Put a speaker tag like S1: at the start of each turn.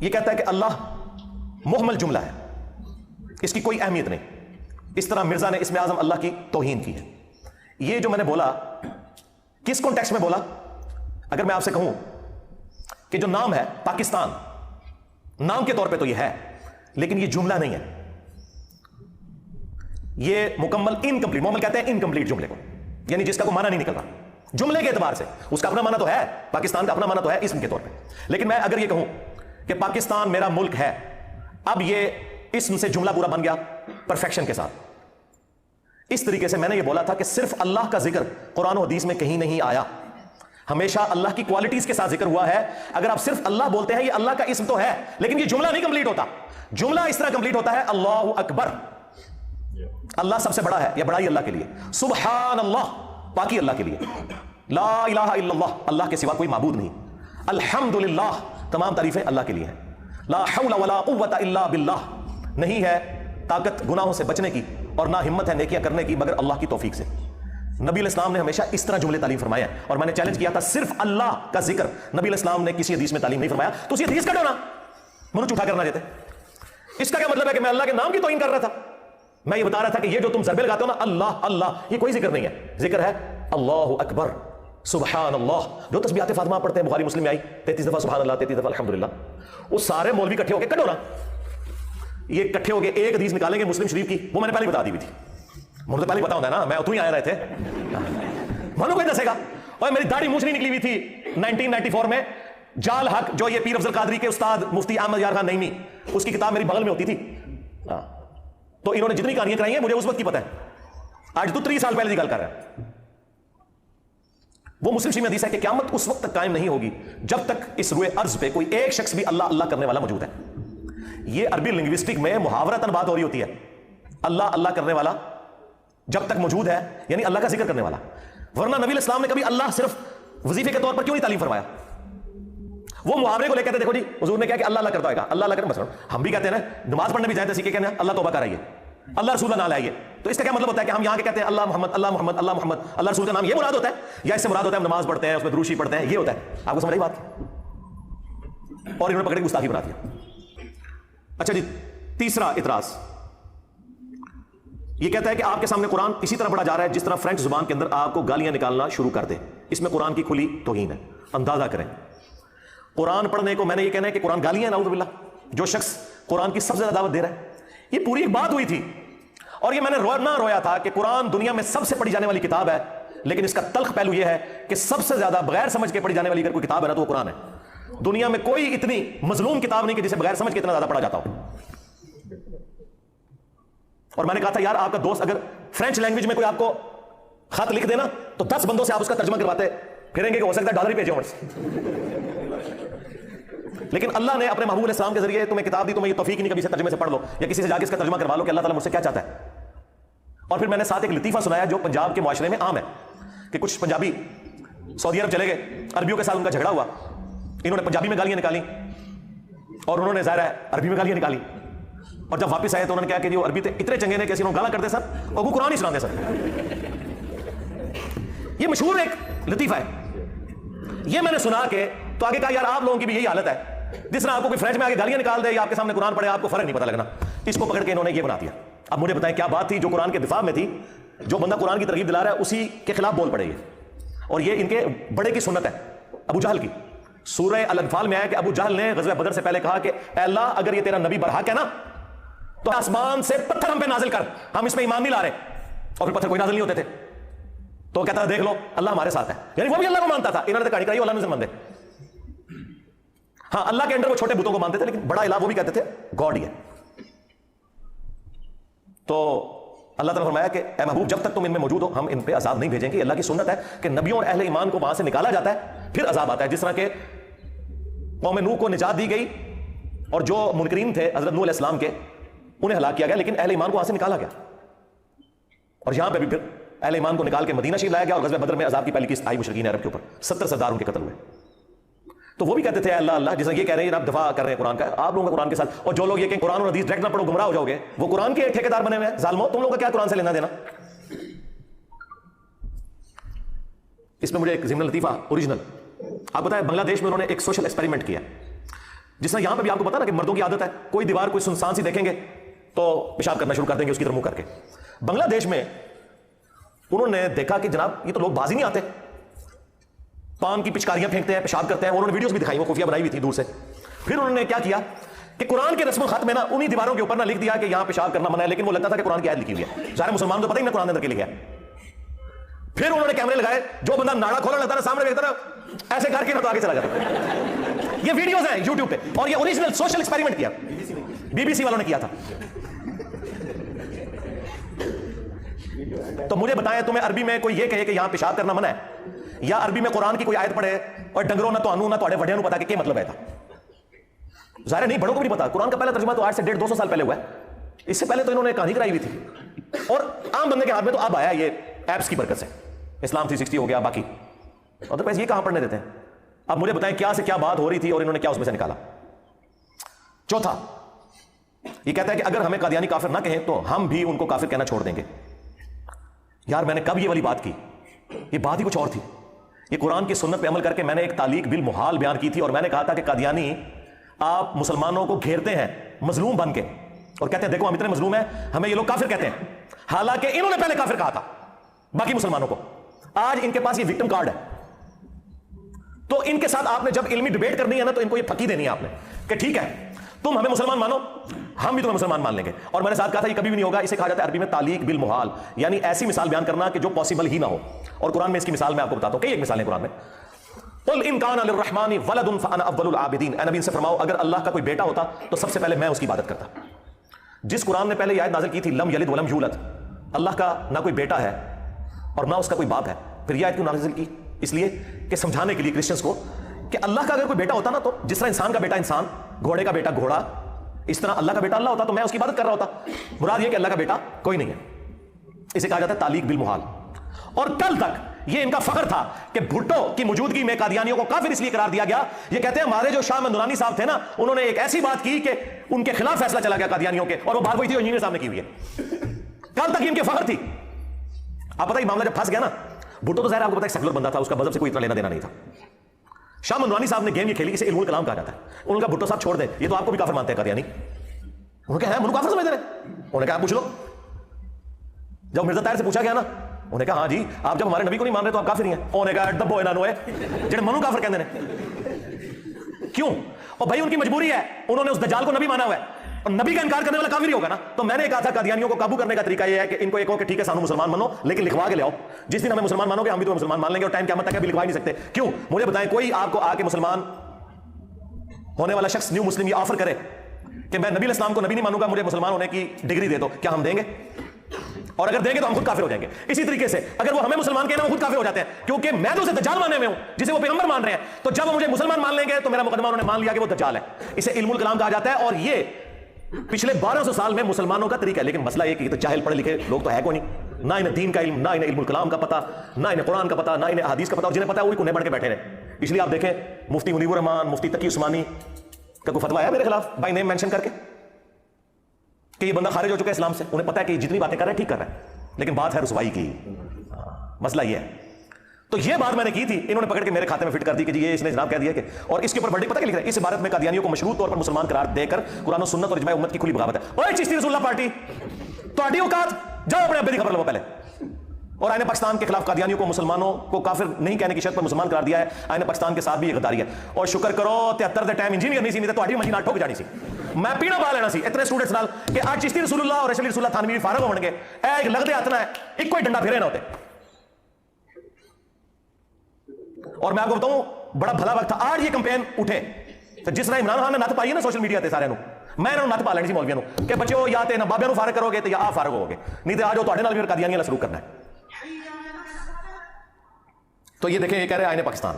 S1: یہ کہتا ہے کہ اللہ محمل جملہ ہے، اس کی کوئی اہمیت نہیں. اس طرح مرزا نے اسم اعظم اللہ کی توہین کی ہے. یہ جو میں نے بولا کس کانٹیکسٹ میں بولا؟ اگر میں آپ سے کہوں کہ جو نام ہے پاکستان، نام کے طور پہ تو یہ ہے لیکن یہ جملہ نہیں ہے، یہ مکمل انکمپلیٹ، محمل کہتے ہیں انکمپلیٹ جملے کو، یعنی جس کا کوئی معنی نہیں نکل رہا جملے کے اعتبار سے. اس کا اپنا معنی تو ہے، پاکستان کا اپنا معنی تو ہے اسم کے طور پہ، لیکن میں اگر یہ کہوں کہ پاکستان میرا ملک ہے، اب یہ اسم سے جملہ پورا بن گیا پرفیکشن کے ساتھ. اس طریقے سے میں نے یہ بولا تھا کہ صرف اللہ کا ذکر قرآن و حدیث میں کہیں نہیں آیا، ہمیشہ اللہ کی کوالٹیز کے ساتھ ذکر ہوا ہے. اگر آپ صرف اللہ بولتے ہیں، یہ اللہ کا اسم تو ہے لیکن یہ جملہ نہیں کمپلیٹ ہوتا. جملہ اس طرح کمپلیٹ ہوتا ہے اللہ اکبر، اللہ سب سے بڑا ہے، یہ بڑائی اللہ کے لیے. سبحان اللہ، پاکی اللہ کے لیے. لا الہ الا اللہ، اللہ کے سوا کوئی معبود نہیں. الحمدللہ، تمام تعریفیں اللہ کے لیے ہیں. لا حول ولا قوت الا باللہ، نہیں ہے طاقت گناہوں سے بچنے کی اور نہ ہمت ہے نیکیاں کرنے کی مگر اللہ کی توفیق سے. نبی علیہ السلام نے ہمیشہ اس طرح جملے تعلیم فرمایا ہے، اور میں نے چیلنج کیا تھا صرف اللہ کا ذکر نبی علیہ السلام نے کسی حدیث میں تعلیم نہیں فرمایا. تو اسی حدیث کا ڈونا منو جھوٹا کرنا چاہتے، اس کا کیا مطلب ہے کہ میں اللہ کے نام کی توہین کر رہا تھا؟ میں یہ بتا رہا تھا کہ یہ جو تم ضربے لگاتے ہو نا اللہ اللہ، یہ کوئی ذکر نہیں ہے. ذکر ہے اللہ اکبر، سبحان اللہ. جو تسبیحات فاطمہ پڑھتے ہیں، بخاری مسلم میں آئی 33 دفعہ سبحان اللہ، 33 دفعہ الحمدللہ. وہ سارے مولوی اکٹھے ہو کے کٹو نا، یہ اکٹھے ہو کے ایک حدیث نکالیں گے مسلم شریف کی، وہ میں نے پہلے بتا دی ہوئی تھی. مجھے تو پہلے بتا ہوتا ہے نا، میں اتوں ہی آیا رہے تھے. مانو کوئی دسے گا؟ اور میری داڑھی مونچھ نہیں نکلی ہوئی تھی 1994 میں. جال حق جو یہ پیر افضل قادری کے استاد مفتی احمد یار خان نعیمی، اس کی کتاب میری بغل میں ہوتی تھی. تو انہوں نے جتنی کہانیاں کرائی ہیں مجھے اس وقت کی پتہ ہے، آج تو 30 سال پہلے کی گل کر رہا ہے. وہ مسلم شریف میں حدیث ہے کہ قیامت اس وقت تک قائم نہیں ہوگی جب تک اس روئے ارض پہ کوئی ایک شخص بھی اللہ اللہ کرنے والا موجود ہے. یہ عربی لنگوسٹک میں محاورتاً بات ہو رہی ہوتی ہے. اللہ اللہ کرنے والا جب تک موجود ہے یعنی اللہ کا ذکر کرنے والا. ورنہ نبی علیہ السلام نے کبھی اللہ صرف وظیفے کے طور پر کیوں نہیں تعلیم فرمایا؟ وہ محاورے کو لے کہتے دیکھو جی حضور نے کہا کہ اللہ اللہ کرتا ہوئے گا، اللہ اللہ کرنے. مثلا ہم بھی کہتے ہیں نا، نماز پڑھنے بھی جائیں تو سیکھے کہتے ہیں اللہ توبہ کرائیے، اللہ رسول کا نام لائیے. تو اس کا کیا مطلب ہوتا ہے کہ ہم یہاں کے کہتے ہیں اللہ محمد اللہ محمد اللہ محمد، اللہ رسول کا نام یہ مراد ہوتا ہے، یا اس سے مراد ہوتا ہے ہم نماز پڑھتے ہیں اس میں دروشی پڑھتے ہیں، یہ ہوتا ہے؟ آپ کو سمجھ آئی بات؟ اور انہوں نے پکڑ کے گستاخی بنا دیا. اچھا جی، تیسرا اعتراض یہ کہتا ہے کہ آپ کے سامنے قرآن اسی طرح پڑھا جا رہا ہے جس طرح فرینچ زبان کے اندر آپ کو گالیاں نکالنا شروع کر دے. اس میں قرآن کی کھلی توہین ہے. اندازہ کریں، قرآن پڑھنے کو میں نے یہ کہنا ہے کہ قرآن گالیاں، نعوذ باللہ. جو شخص قرآن کی سب سے زیادہ دعوت دے رہا ہے، یہ پوری ایک بات ہوئی تھی. اور یہ میں نے نہ رویا تھا کہ قرآن دنیا میں سب سے پڑھی جانے والی کتاب ہے، لیکن اس کا تلخ پہلو یہ ہے کہ سب سے زیادہ بغیر سمجھ کے پڑھی جانے والی اگر کوئی کتاب ہے نا تو وہ قرآن ہے. دنیا میں کوئی اتنی مظلوم کتاب نہیں کہ جسے بغیر سمجھ کے اتنا زیادہ پڑھا جاتا ہو. اور میں نے کہا تھا یار آپ کا دوست اگر فرینچ لینگویج میں کوئی آپ کو خط لکھ دینا تو 10 بندوں سے آپ اس کا ترجمہ کرواتے پھریں گے کہ ہو سکتا ہے ڈالر ہی بھیجے ہوں. لیکن اللہ نے اپنے محبوب علیہ السلام کے ذریعے تمہیں کتاب دی، تمہیں یہ توفیق نہیں کبھی سے ترجمے سے پڑھ لو یا کسی سے جا کے اس کا ترجمہ کروا لو کہ اللہ تعالیٰ مجھ سے کیا چاہتا ہے. اور پھر میں نے ساتھ ایک لطیفہ سنایا جو پنجاب کے معاشرے میں عام ہے کہ کچھ پنجابی سعودی عرب چلے گئے، عربیوں کے ساتھ ان کا جھگڑا ہوا، انہوں نے پنجابی میں گالیاں نکالی اور انہوں نے ظاہر ہے عربی میں گالیاں نکالی. اور جب واپس آئے تو انہوں نے کہا کہ جو عربی تھے اتنے چنگے نے کہ انہوں گالا کرتے سر اور وہ قرآن ہی سناتے سر. یہ مشہور ایک لطیفہ ہے. یہ میں نے سنا کے تو آگے کہا یار آپ لوگوں کی بھی یہی حالت ہے، جس طرح آپ کو کوئی فرینچ میں آگے گالیاں نکال دے یا آپ کے سامنے قرآن پڑھے آپ کو فرق نہیں پتہ لگنا. اس کو پکڑ کے انہوں نے یہ بنا دیا. اب مجھے بتائیں کیا بات تھی جو قرآن کے دفاع میں تھی؟ جو بندہ قرآن کی ترغیب دلا رہا ہے اسی کے خلاف بول پڑے گی. اور یہ ان کے بڑے کی سنت ہے، ابو جہل کی. سورہ الانفال میں آیا کہ ابو جہل نے غزوہ بدر سے پہلے کہا کہ اے اللہ اگر یہ تیرا نبی برحق ہے نا تو آسمان سے پتھر ہم پہ نازل کر، ہم اس میں ایمان نہیں لا رہے. اور پھر پتھر کوئی نازل نہیں ہوتے تھے. تو کہتا تھا دیکھ لو اللہ ہمارے ساتھ ہے، یعنی وہ بھی اللہ کو مانتا تھا. انہوں نے کہانی کرائی اللہ نہیں مانتے. ہاں اللہ کے اندر وہ چھوٹے بتوں کو مانتے تھے لیکن بڑا الہ وہ بھی کہتے تھے گاڈ ہی ہے. تو اللہ تعالیٰ نے فرمایا کہ اے محبوب جب تک تم ان میں موجود ہو ہم ان پہ عذاب نہیں بھیجیں گے. اللہ کی سنت ہے کہ نبیوں اور اہل ایمان کو وہاں سے نکالا جاتا ہے پھر عذاب آتا ہے. جس طرح کہ قوم نوح کو نجات دی گئی اور جو منکرین تھے حضرت نوح علیہ السلام کے انہیں ہلاک کیا گیا، لیکن اہل ایمان کو وہاں سے نکالا گیا. اور یہاں پہ بھی پھر اہل ایمان کو نکال کے مدینہ شریف لایا گیا اور غزوہ بدر میں عذاب کی پہلی قسط آئی مشرکین عرب کے اوپر. 70 سردار ان کے قتل ہوئے. تو وہ بھی کہتے تھے اللہ اللہ، جیسا یہ کہہ رہے ہیں آپ دفاع کر رہے ہیں قرآن کا، آپ لوگوں کا قرآن کے ساتھ. اور جو لوگ یہ کہ قرآن اور حدیث ڈائریکٹ نہ پڑھو گمراہ ہو جاؤ گے، وہ قرآن کے ٹھیکیدار بنے ہوئے ہیں. ظالمو تم لوگوں کا کیا قرآن سے لینا دینا؟ اس میں مجھے ایک ضمن لطیفہ اوریجنل آپ بتائیں. بنگلہ دیش میں انہوں نے ایک سوشل ایکسپیریمنٹ کیا. جس طرح یہاں پہ بھی آپ کو پتا نا کہ مردوں کی عادت ہے کوئی دیوار کوئی سنسان سی دیکھیں گے تو پیشاب کرنا شروع کر دیں گے اس کی طرف منہ کر کے. بنگلہ دیش میں انہوں نے دیکھا کہ جناب یہ تو لوگ باز ہی نہیں آتے, پان کی پچکاریاں پھینکتے ہیں, پیشاب کرتے ہیں. انہوں نے ویڈیوز بھی دکھائی, وہ خفیہ بنائی ہوئی تھی دور سے. پھر انہوں نے کیا کیا کہ قرآن کے رسم الخط میں نا انہی دیواروں کے اوپر نہ لکھ دیا کہ یہاں پیشاب کرنا منع ہے, لیکن وہ لگتا تھا کہ قرآن کی آیت لکھی ہوئی ہے. سارے مسلمان تو پتہ ہی نہیں قرآن اندر کے لکھا ہے. پھر انہوں نے کیمرے لگائے, جو بندہ ناڑا کھولا لگتا ہے سامنے دیکھتا نا ایسے کر کے تو آگے چلا جاتا. یہ ویڈیوز ہیں یوٹیوب پہ, اور یہ اوریجنل سوشل ایکسپیریمنٹ کیا بی بی سی والوں نے کیا تھا. تو مجھے بتائیں تمہیں عربی میں کوئی یہ کہے کہ یہاں پیشاب کرنا منع ہے, یا عربی میں قرآن کی کوئی آیت پڑھے اور ڈنگروں نہ تو نہ تھوڑے وڈیاں نو پتا کہ کیا مطلب ہے تھا. ظاہر نہیں, بڑوں کو بھی پتا. قرآن کا پہلا ترجمہ تو آج سے 150-200 سال پہلے ہوا ہے. اس سے پہلے تو انہوں نے کہانی کرائی ہوئی تھی, اور عام بندے کے ہاتھ میں تو اب آیا یہ ایپس کی برکت سے. اسلام 360 ہو گیا باقی, اور تو پیسے یہ کہاں پڑھنے دیتے ہیں. اب مجھے بتائیں کیا سے کیا بات ہو رہی تھی اور انہوں نے کیا اس میں سے نکالا. چوتھا یہ کہتا ہے کہ اگر ہمیں قادیانی کافر نہ کہیں تو ہم بھی ان کو کافر کہنا چھوڑ دیں گے. یار میں نے کب یہ والی بات کی, یہ بات ہی کچھ اور تھی. یہ قرآن کی سنت پہ عمل کر کے میں نے ایک تعلیق بالمحال بیان کی تھی, اور میں نے کہا تھا کہ قادیانی آپ مسلمانوں کو گھیرتے ہیں مظلوم بن کے, اور کہتے ہیں دیکھو ہم اتنے مظلوم ہیں, ہمیں یہ لوگ کافر کہتے ہیں, حالانکہ انہوں نے پہلے کافر کہا تھا باقی مسلمانوں کو. آج ان کے پاس یہ وکٹم کارڈ ہے, تو ان کے ساتھ آپ نے جب علمی ڈیبیٹ کرنی ہے نا تو ان کو یہ پھکی دینی ہے آپ نے کہ ٹھیک ہے تم ہمیں مسلمان مانو, ہم بھی تمہیں مسلمان مان لیں گے. اور میں نے ساتھ کہا تھا یہ کبھی بھی نہیں ہوگا, اسے کہا جاتا ہے عربی میں تعلیق بالمحال, یعنی ایسی مثال بیان کرنا کہ جو پاسبل ہی نہ ہو. اور قرآن میں اس کی مثال میں آپ کو بتاتا ہوں, کئی ایک مثالیں قرآن میں. قل ان کان للرحمن ولد فانا اول العابدین, اے نبی ان سے فرماؤ اگر اللہ کا کوئی بیٹا ہوتا تو سب سے پہلے میں اس کی عبادت کرتا. جس قرآن نے پہلے یہ آیت نازل کی تھی لم یلد ولم یولد, اللہ کا نہ کوئی بیٹا ہے اور نہ اس کا کوئی باپ ہے, پھر یہ آیت کیوں نازل کی؟ اس لیے کہ سمجھانے کے لیے کرسچنس کو کہ اللہ کا اگر کوئی بیٹا ہوتا نا تو جس طرح انسان کا بیٹا انسان, گھوڑے کا بیٹا گھوڑا, اس طرح اللہ کا بیٹا اللہ ہوتا تو میں اس کی عبادت کر رہا ہوتا. مراد یہ کہ اللہ کا بیٹا کوئی نہیں ہے. اسے کہا جاتا ہے تعلیق بالمحال. اور کل تک یہ ان کا فخر تھا کہ بھٹو کی موجودگی میں قادیانیوں کو کافر اس لیے قرار دیا گیا. یہ کہتے ہیں ہمارے جو شاہ مندورانی صاحب تھے نا, انہوں نے ایک ایسی بات کی کہ ان کے خلاف فیصلہ چلا گیا قادیانیوں کے, اور وہ بات وہی تھی انجینئر صاحب نے کی ہوئی ہے. کل تک ان کے فخر تھی. آپ پتہ یہ معاملہ جب پھنس گیا نا, بھٹو تو ظاہر آپ کو پتا ہے سیکولر بندہ تھا, اس کا مذہب سے کوئی اتنا لینا دینا نہیں تھا. شاہ مندورانی صاحب نے گیم یہ کھیلی, اسے علم الکلام کہا جاتا ہے. انہوں نے کہا بھٹو صاحب چھوڑ دیں, یہ تو آپ کو بھی کافر مانتے ہیں قادیانی. انہوں نے کہا منو کافر سمجھتے ہیں. انہوں نے کہا آپ پوچھ لو. جب مرزا طاہر سے پوچھا گیا نا, انہوں نے کہا ہاں جی آپ جب ہمارے نبی کو نہیں مان رہے تو آپ کافر نہیں ہیں. انہوں نے کہا دبو انہوں ہے جڑے منو کافر کہندے نے. کیوں؟ اور بھائی ان کی مجبوری ہے, انہوں نے اس دجال کو نبی مانا ہوا ہے, اور نبی کا انکار کرنے والا کافر ہی ہوگا نا. تو میں نے کہا تھا قادیانیوں کو قابو کرنے کا طریقہ یہ ہے کہ ان کو ایک ہو کہ ٹھیک ہے سانو مسلمان مانو, لیکن لکھوا کے لے آؤ. جس دن ہمیں مسلمان مانو گے ہم بھی تمہیں مسلمان مان لیں گے, اور ٹائم قیامت تک بھی لکھوا ہی نہیں سکتے. کیوں؟ مجھے بتائیں کوئی آپ کو آ کے مسلمان ہونے والا شخص نیو مسلم یہ آفر کرے کہ میں نبی علیہ السلام کو نبی نہیں مانوں گا, مجھے مسلمان ہونے کی ڈگری دے دو, کیا ہم دیں گے؟ اور اگر دیں گے تو ہم خود کافر ہو جائیں گے. اسی طریقے سے اگر وہ ہمیں مسلمان کہنا وہ خود کافر ہو جاتے ہیں, کیونکہ میں تو اسے دجال ماننے میں ہوں جسے وہ پیغمبر مان رہے ہیں. تو جب وہ مجھے مسلمان مان لیں گے تو میرا مقدمہ انہوں نے مان لیا کہ وہ دجال ہے. اسے علم الکلام کہا جاتا ہے, اور یہ پچھلے 1200 سال میں مسلمانوں کا طریقہ ہے. لیکن مسئلہ یہ کہ تو جاہل پڑھے لکھے لوگ تو ہے کوئی نہیں, نہ انہیں دین کا علم, نہ انہیں علم الکلام کا پتہ, نہ انہیں قرآن کا پتہ, نہ انہیں احادیث کا پتہ, اور جنہیں پتہ ہے وہی کنے بڑھ کے بیٹھے رہے. اس لیے آپ دیکھیں مفتی منیب الرحمان, مفتی تقی عثمانی کا کوئی فتویٰ ہے میرے خلاف بائی نیم مینشن کر کے کہ یہ بندہ خارج ہو چکا ہے اسلام سے. انہیں پتہ ہے کہ یہ جتنی باتیں کر رہا ہے ٹھیک کر رہا ہے, لیکن بات ہے رسوائی کی. مسئلہ یہ ہے. تو یہ بات میں نے کی تھی, انہوں نے پکڑ کے میرے کھاتے میں فٹ کر دی کہ جی یہ اس نے جناب کہہ دیا کہ, اور اس کے اوپر بڑی پتہ کیا لکھ رہا ہے, اس عبارت میں قادیانیوں کو مشروط طور پر مسلمان قرار دے کر قرآن و سنت اور اجماع امت کی کھلی بغاوت ہے. اوے چشتی رسول اللہ پارٹی, تہاڈی اوقات جاؤ اپنے ابے دی خبر لو پہلے. اور آئین پاکستان کے خلاف قادیانیوں کو مسلمانوں کو کافر نہیں کہنے کی شرط پر مسلمان قرار دیا ہے. آئین پاکستان کے ساتھ بھی یہ غداری ہے. اور شکر کرو 73 دے ٹائم انجینئر نہیں سی, نہیں تو تہاڈی منجی نال ٹھوک جانی سی, میں پیڑا پا لینا سی اتنے اسٹوڈنٹس نال کہ آج چشتی رسول اللہ اور اشرف رسول اللہ تھانوی فارغ ہون گے, اے ایک لگدے ہاتھ نہ ہے ایک کوئی ڈنڈا پھیرے نہ ہوتے. اور میں آپ کو بتاؤں بڑا بھلا وقت تھا. آج یہ کمپین اٹھے تو جس طرح عمران خان نے نت پائی ہے نا سوشل میڈیا تے سارے نو, میں انہوں نے نت پا لینی سی مولویوں کہ بچو یا تے نہ بابے نو فارغ کرو گے تو یا آپ فارغ ہو گے, نہیں تو آج وہ تہاڈے نال بھی قادیانی والا سلوک کرنا ہے. تو یہ دیکھیں یہ کہہ رہے ہیں آئین پاکستان